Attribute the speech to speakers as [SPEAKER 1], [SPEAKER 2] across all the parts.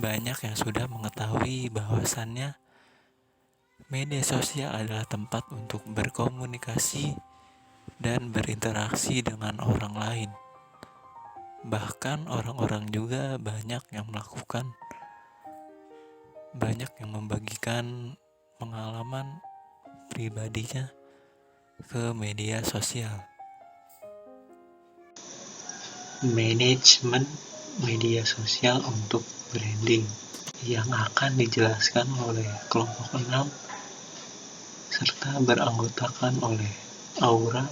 [SPEAKER 1] banyak yang sudah mengetahui bahwasannya media sosial adalah tempat untuk berkomunikasi dan berinteraksi dengan orang lain. Bahkan orang-orang juga banyak yang membagikan pengalaman pribadinya ke media sosial. Manajemen media sosial untuk branding yang akan dijelaskan oleh kelompok 6 serta beranggotakan oleh Aura,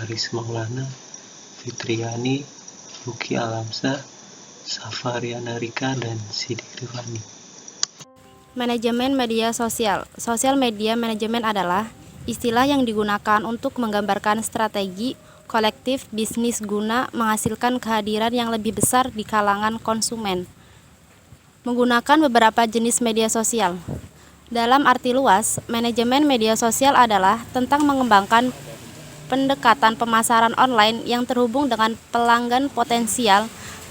[SPEAKER 1] Aris Maulana, Fitriani, Luki Alamsa, Safariana Rika, dan Sidik Rifani.
[SPEAKER 2] Manajemen media sosial. Sosial media manajemen adalah istilah yang digunakan untuk menggambarkan strategi kolektif bisnis guna menghasilkan kehadiran yang lebih besar di kalangan konsumen. Menggunakan beberapa jenis media sosial. Dalam arti luas, manajemen media sosial adalah tentang mengembangkan pendekatan pemasaran online yang terhubung dengan pelanggan potensial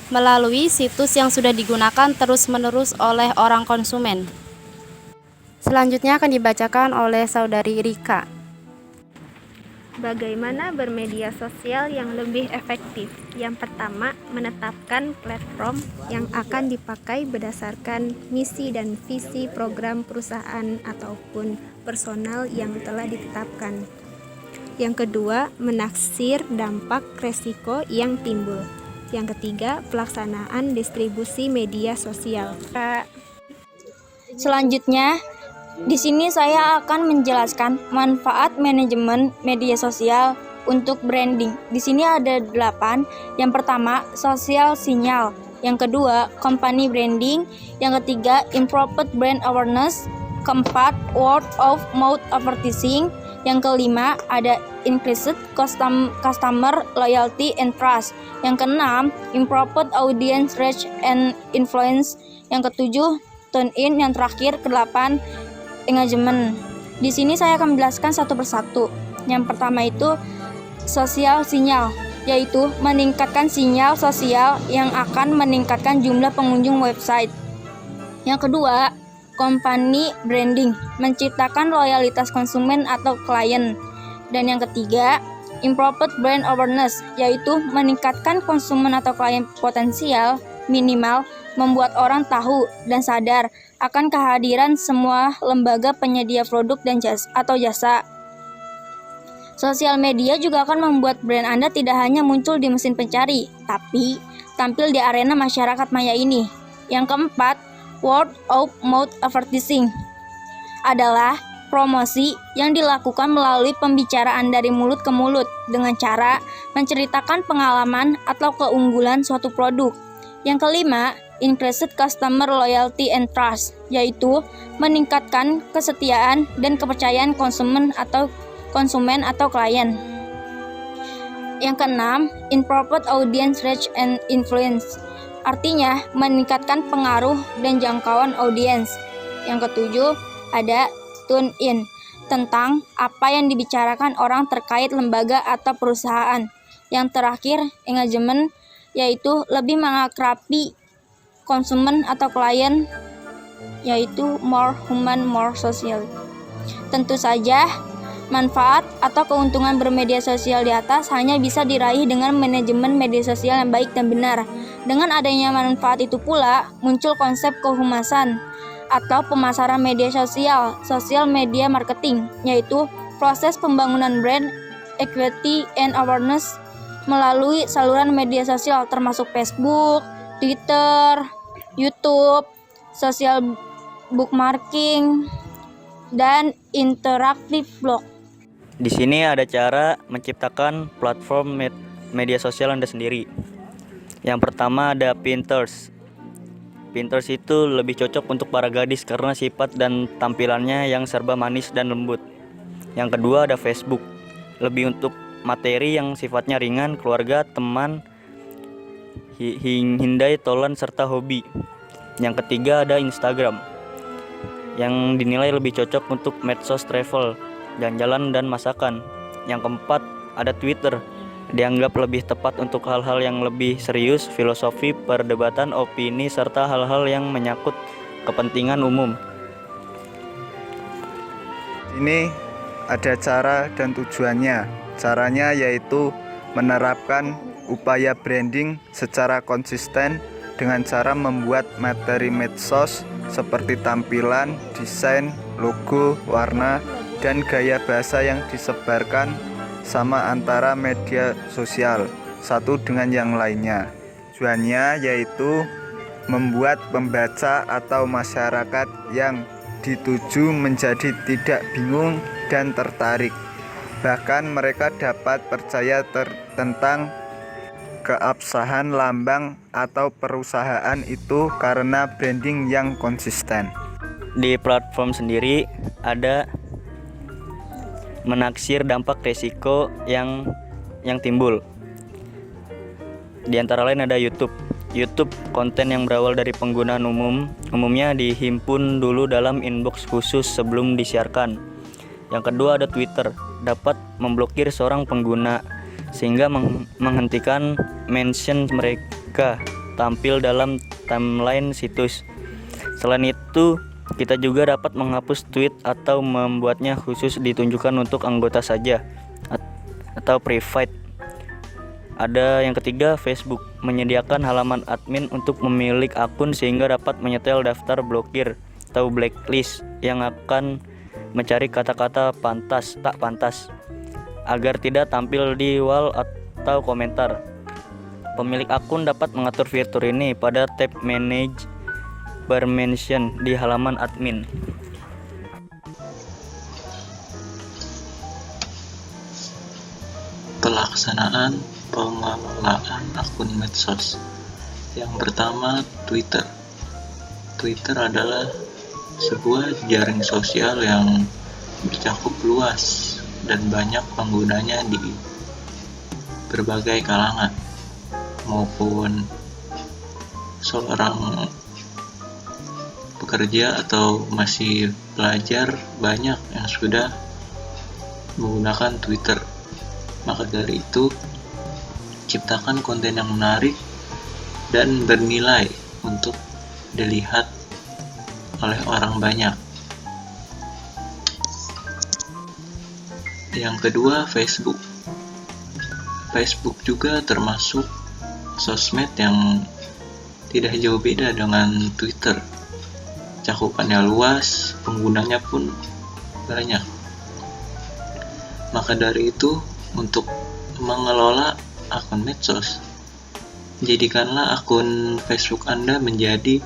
[SPEAKER 2] melalui situs yang sudah digunakan terus-menerus oleh orang konsumen. Selanjutnya akan dibacakan oleh Saudari Rika.
[SPEAKER 3] Bagaimana bermedia sosial yang lebih efektif? Yang pertama, menetapkan platform yang akan dipakai berdasarkan misi dan visi program perusahaan ataupun personal yang telah ditetapkan. Yang kedua, menaksir dampak resiko yang timbul. Yang ketiga, pelaksanaan distribusi media sosial.
[SPEAKER 4] Selanjutnya, di sini saya akan menjelaskan manfaat manajemen media sosial untuk branding. Di sini ada 8. Yang pertama, social signal. Yang kedua, company branding. Yang ketiga, improved brand awareness. Keempat, word of mouth advertising. Yang kelima, ada increased customer loyalty and trust. Yang keenam, improved audience reach and influence. Yang ketujuh, tune in. Yang terakhir, ke-8, engagement. Di sini saya akan menjelaskan satu persatu. Yang pertama itu sosial sinyal, yaitu meningkatkan sinyal sosial yang akan meningkatkan jumlah pengunjung website. Yang kedua, company branding, menciptakan loyalitas konsumen atau klien. Dan yang ketiga, improved brand awareness, yaitu meningkatkan konsumen atau klien potensial minimal membuat orang tahu dan sadar akan kehadiran semua lembaga penyedia produk dan jasa. Sosial media juga akan membuat brand Anda tidak hanya muncul di mesin pencari, tapi tampil di arena masyarakat maya ini. Yang keempat, word of mouth advertising adalah promosi yang dilakukan melalui pembicaraan dari mulut ke mulut dengan cara menceritakan pengalaman atau keunggulan suatu produk. Yang kelima, increased customer loyalty and trust, yaitu meningkatkan kesetiaan dan kepercayaan konsumen atau klien. Yang keenam, improved audience reach and influence, artinya meningkatkan pengaruh dan jangkauan audiens. Yang ketujuh, ada tune in, tentang apa yang dibicarakan orang terkait lembaga atau perusahaan. Yang terakhir, engagement, yaitu lebih mengakrabi konsumen atau klien, yaitu more human, more social. Tentu saja, manfaat atau keuntungan bermedia sosial di atas hanya bisa diraih dengan manajemen media sosial yang baik dan benar. Dengan adanya manfaat itu pula, muncul konsep kehumasan atau pemasaran media sosial, social media marketing, yaitu proses pembangunan brand equity and awareness melalui saluran media sosial termasuk Facebook, Twitter, YouTube, social bookmarking, dan interaktif blog.
[SPEAKER 5] Di sini ada cara menciptakan platform media sosial Anda sendiri. Yang pertama ada Pinterest. Pinterest itu lebih cocok untuk para gadis karena sifat dan tampilannya yang serba manis dan lembut. Yang kedua ada Facebook. Lebih untuk materi yang sifatnya ringan, keluarga, teman, hindai, tolan, serta hobi. Yang ketiga ada Instagram, yang dinilai lebih cocok untuk medsos travel, jalan-jalan, dan masakan. Yang keempat ada Twitter, dianggap lebih tepat untuk hal-hal yang lebih serius, filosofi, perdebatan, opini, serta hal-hal yang menyangkut kepentingan umum.
[SPEAKER 6] Ini ada cara dan tujuannya. Caranya yaitu menerapkan upaya branding secara konsisten dengan cara membuat materi medsos seperti tampilan, desain, logo, warna, dan gaya bahasa yang disebarkan sama antara media sosial satu dengan yang lainnya. Tujuannya yaitu membuat pembaca atau masyarakat yang dituju menjadi tidak bingung dan tertarik. Bahkan mereka dapat percaya tentang keabsahan lambang atau perusahaan itu karena branding yang konsisten.
[SPEAKER 5] Di platform sendiri ada menaksir dampak risiko yang timbul. Di antara lain ada YouTube. YouTube konten yang berawal dari penggunaan umumnya dihimpun dulu dalam inbox khusus sebelum disiarkan. Yang kedua ada Twitter, dapat memblokir seorang pengguna sehingga menghentikan mention mereka tampil dalam timeline situs. Selain itu, kita juga dapat menghapus tweet atau membuatnya khusus ditunjukkan untuk anggota saja atau private. Ada yang ketiga, Facebook menyediakan halaman admin untuk memiliki akun sehingga dapat menyetel daftar blokir atau blacklist yang akan mencari kata-kata tak pantas agar tidak tampil di wall atau komentar. Pemilik akun dapat mengatur fitur ini pada tab Manage Permission di halaman admin.
[SPEAKER 1] Pelaksanaan pengelolaan akun medsos. Yang pertama, Twitter. Twitter adalah sebuah jaring sosial yang bercakup luas dan banyak penggunanya di berbagai kalangan, maupun seorang pekerja atau masih belajar, banyak yang sudah menggunakan Twitter. Maka dari itu, ciptakan konten yang menarik dan bernilai untuk dilihat oleh orang banyak. Yang kedua, Facebook. Facebook juga termasuk sosmed yang tidak jauh beda dengan Twitter. Cakupannya luas, penggunanya pun banyak. Maka dari itu, untuk mengelola akun medsos, jadikanlah akun Facebook Anda menjadi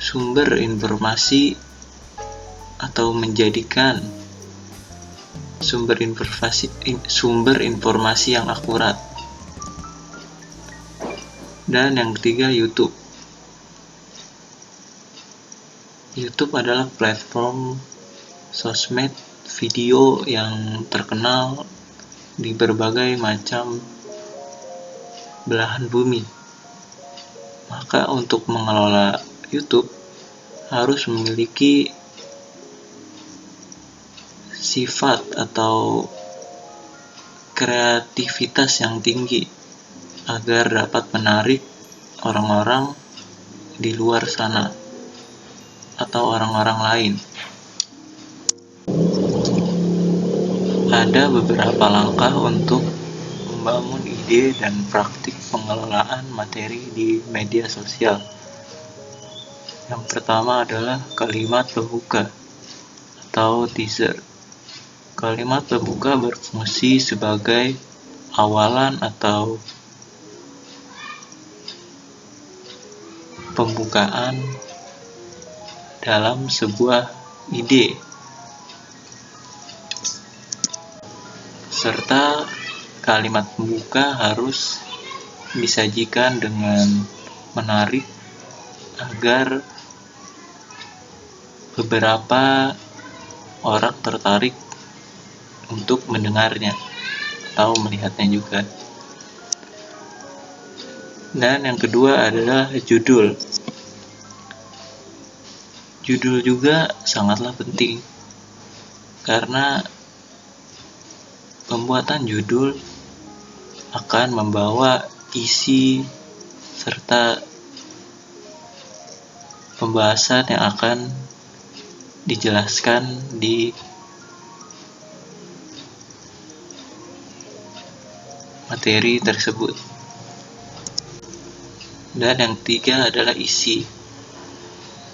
[SPEAKER 1] sumber informasi atau menjadikan sumber informasi yang akurat. Dan yang ketiga, YouTube. YouTube adalah platform sosmed video yang terkenal di berbagai macam belahan bumi. Maka untuk mengelola YouTube harus memiliki sifat atau kreativitas yang tinggi agar dapat menarik orang-orang di luar sana atau orang-orang lain. Ada beberapa langkah untuk membangun ide dan praktik pengelolaan materi di media sosial. Yang pertama adalah kalimat pembuka atau teaser. Kalimat pembuka berfungsi sebagai awalan atau pembukaan dalam sebuah ide, serta kalimat pembuka harus disajikan dengan menarik agar beberapa orang tertarik untuk mendengarnya atau melihatnya juga. Dan yang kedua adalah judul. Judul juga sangatlah penting karena Pembuatan judul akan membawa isi serta pembahasan yang akan dijelaskan di materi tersebut. Dan yang ketiga adalah isi.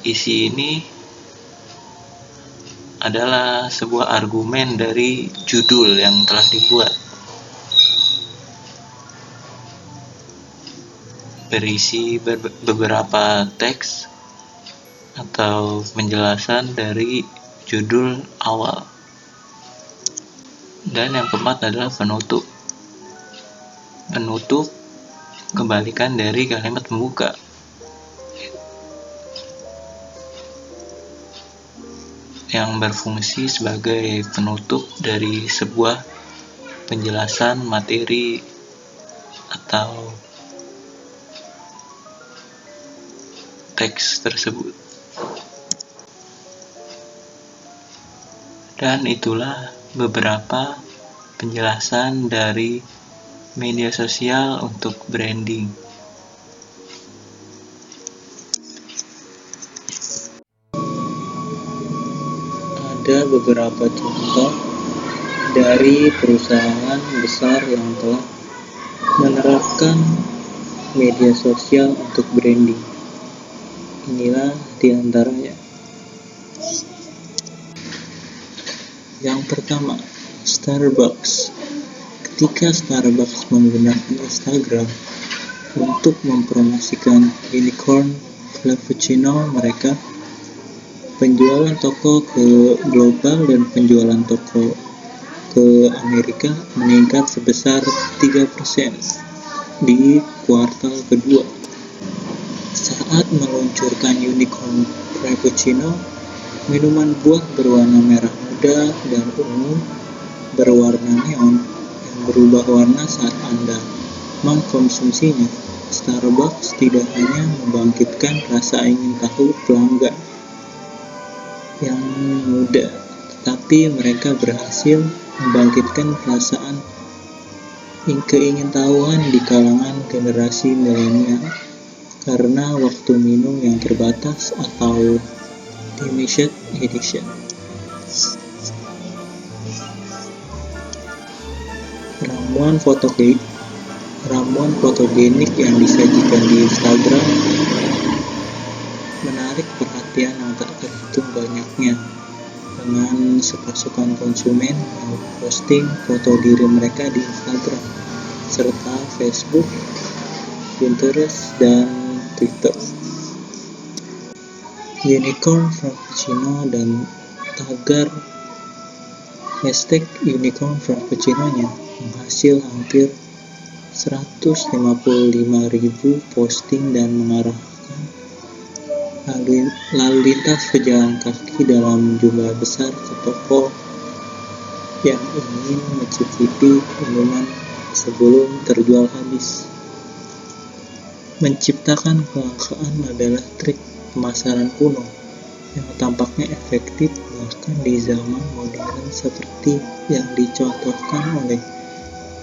[SPEAKER 1] Isi ini adalah sebuah argumen dari judul yang telah dibuat. Berisi beberapa teks atau penjelasan dari judul awal. Dan yang keempat adalah penutup. Penutup kebalikan dari kalimat pembuka. Yang berfungsi sebagai penutup dari sebuah penjelasan materi atau teks tersebut. Dan itulah beberapa penjelasan dari media sosial untuk branding. Ada beberapa contoh dari perusahaan besar yang telah menerapkan media sosial untuk branding. Inilah diantaranya. Yang pertama, Starbucks. Ketika Starbucks menggunakan Instagram untuk mempromosikan unicorn cappuccino mereka, penjualan toko ke global dan penjualan toko ke Amerika meningkat sebesar 3% di kuartal kedua. Saat meluncurkan unicorn cappuccino, minuman buah berwarna merah muda dan ungu berwarna neon yang berubah warna saat Anda mengkonsumsinya. Starbucks tidak hanya membangkitkan rasa ingin tahu pelanggan yang muda, tetapi mereka berhasil membangkitkan perasaan keingintahuan di kalangan generasi milenial karena waktu minum yang terbatas atau limited edition. Ramuan fotogenik yang disajikan di Instagram menarik perhatian yang tak terhitung banyaknya, dengan sepasukan konsumen yang posting foto diri mereka di Instagram, serta Facebook, Pinterest, dan Twitter. Unicorn Frappuccino dan tagar hashtag Unicorn Frappuccino-nya menghasil hampir 155.000 posting dan mengarahkan lalu lintas pejalan kaki dalam jumlah besar ke toko yang ingin mencicipi minuman sebelum terjual habis. Menciptakan kelangkaan adalah trik pemasaran kuno yang tampaknya efektif bahkan di zaman modern seperti yang dicontohkan oleh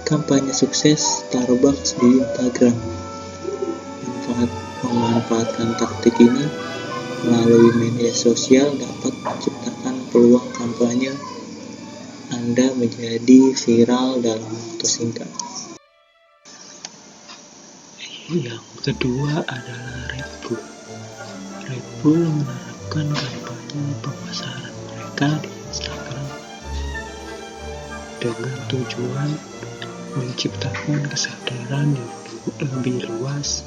[SPEAKER 1] kampanye sukses Starbucks di Instagram. Memanfaatkan taktik ini melalui media sosial dapat menciptakan peluang kampanye Anda menjadi viral dalam waktu singkat. Yang kedua adalah Red Bull. Red Bull menerapkan kampanye pemasaran mereka di Instagram dengan tujuan menciptakan kesadaran yang lebih luas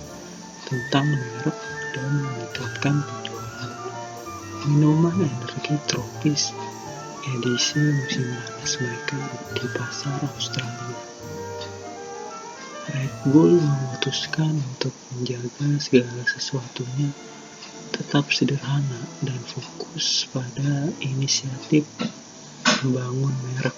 [SPEAKER 1] tentang merek dan meningkatkan penjualan minuman energi tropis edisi musim panas mereka di pasar Australia. Red Bull memutuskan untuk menjaga segala sesuatunya tetap sederhana dan fokus pada inisiatif membangun merek.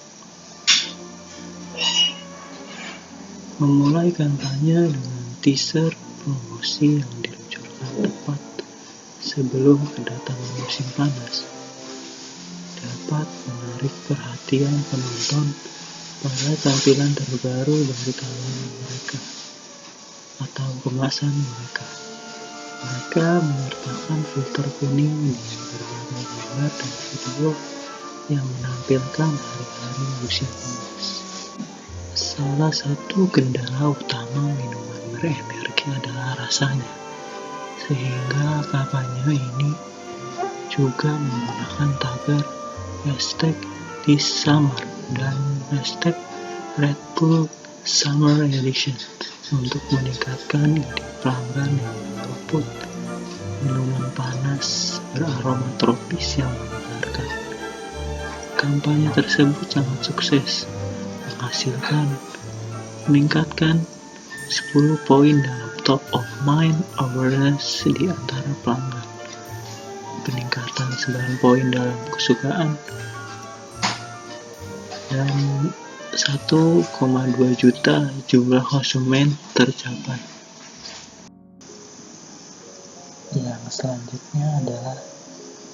[SPEAKER 1] Memulai kampanye dengan teaser promosi yang diluncurkan tepat sebelum kedatangan musim panas dapat menarik perhatian penonton pada tampilan terbaru dari kamera mereka atau kemasan mereka. Mereka menyertakan filter kuning dengan berbagai gambar dan video yang menampilkan hari-hari usia emas. Salah satu kendala utama minuman berenergi adalah rasanya, sehingga kampanye ini juga menggunakan tagar hashtag This Summer dan hashtag Red Bull Summer Edition untuk meningkatkan ide pelanggan yang menyeruput minuman panas beraroma tropis yang menyegarkan. Kampanye tersebut sangat sukses, meningkatkan 10 poin dalam top of mind awareness di antara pelanggan, peningkatan 9 poin dalam kesukaan, dan 1,2 juta jumlah konsumen tercapai. Yang selanjutnya adalah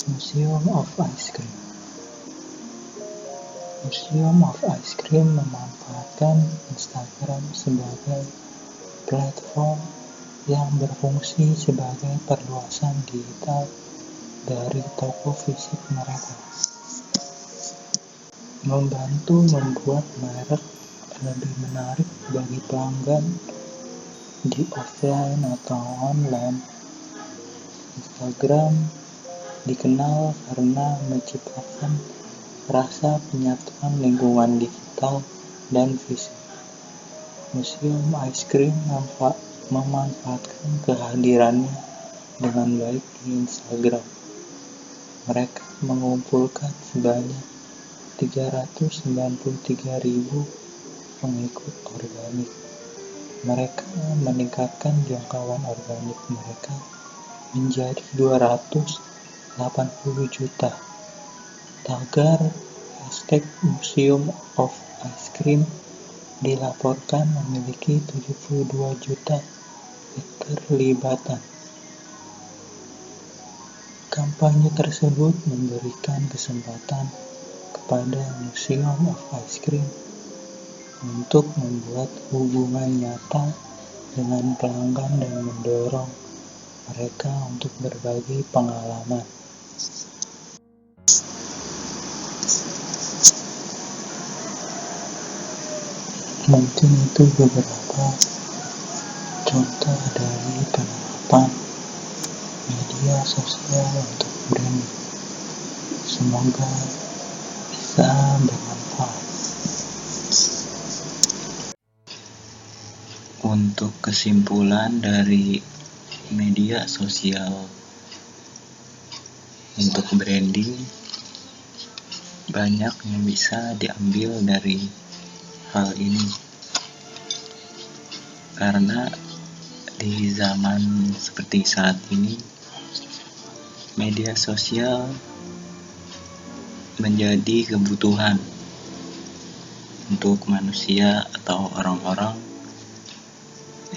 [SPEAKER 1] Museum of Ice Cream. Museum of Ice Cream memanfaatkan Instagram sebagai platform yang berfungsi sebagai perluasan digital dari toko fisik mereka, membantu membuat merek lebih menarik bagi pelanggan di offline atau online. Instagram dikenal karena menciptakan rasa penyatuan lingkungan digital dan fisik. Museum Ice Cream memanfaatkan kehadirannya dengan baik di Instagram. Mereka mengumpulkan sebanyak 393.000 pengikut organik. Mereka meningkatkan jangkauan organik mereka menjadi 280 juta. Tagar hashtag Museum of Ice Cream dilaporkan memiliki 72 juta keterlibatan. Kampanye tersebut memberikan kesempatan kepada Museum of Ice Cream untuk membuat hubungan nyata dengan pelanggan dan mendorong mereka untuk berbagi pengalaman. Mungkin itu beberapa contoh dari penerapan media sosial untuk branding. Semoga bisa bermanfaat. Untuk kesimpulan dari media sosial untuk branding, banyak yang bisa diambil dari hal ini, karena di zaman seperti saat ini media sosial menjadi kebutuhan untuk manusia atau orang-orang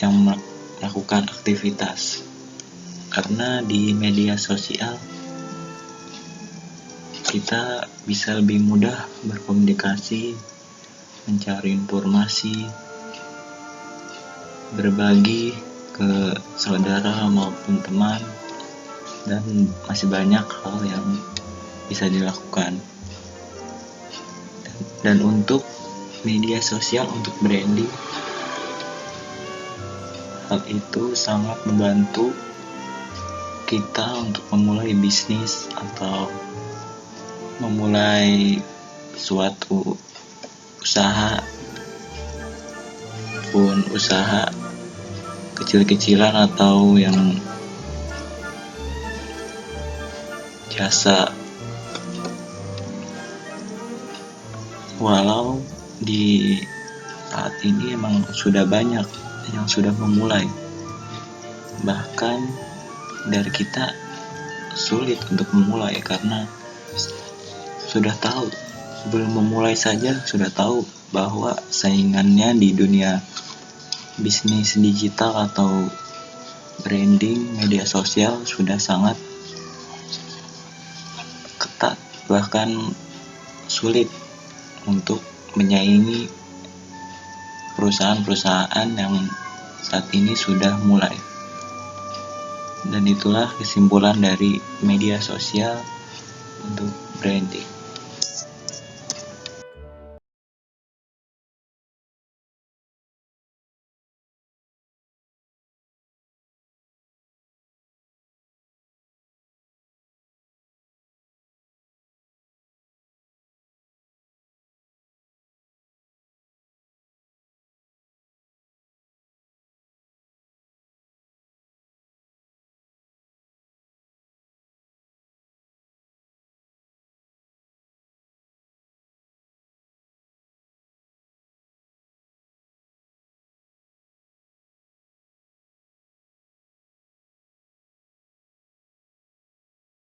[SPEAKER 1] yang melakukan aktivitas, karena di media sosial kita bisa lebih mudah berkomunikasi, mencari informasi, berbagi ke saudara maupun teman, dan masih banyak hal yang bisa dilakukan. Dan untuk media sosial untuk branding, hal itu sangat membantu kita untuk memulai bisnis atau memulai suatu usaha pun usaha kecil-kecilan atau yang jasa. Walau di saat ini emang sudah banyak yang sudah memulai, bahkan dari kita sulit untuk memulai karena sudah tahu, sebelum memulai saja sudah tahu bahwa saingannya di dunia bisnis digital atau branding media sosial sudah sangat ketat, bahkan sulit untuk menyaingi perusahaan-perusahaan yang saat ini sudah mulai. Dan itulah kesimpulan dari media sosial untuk branding.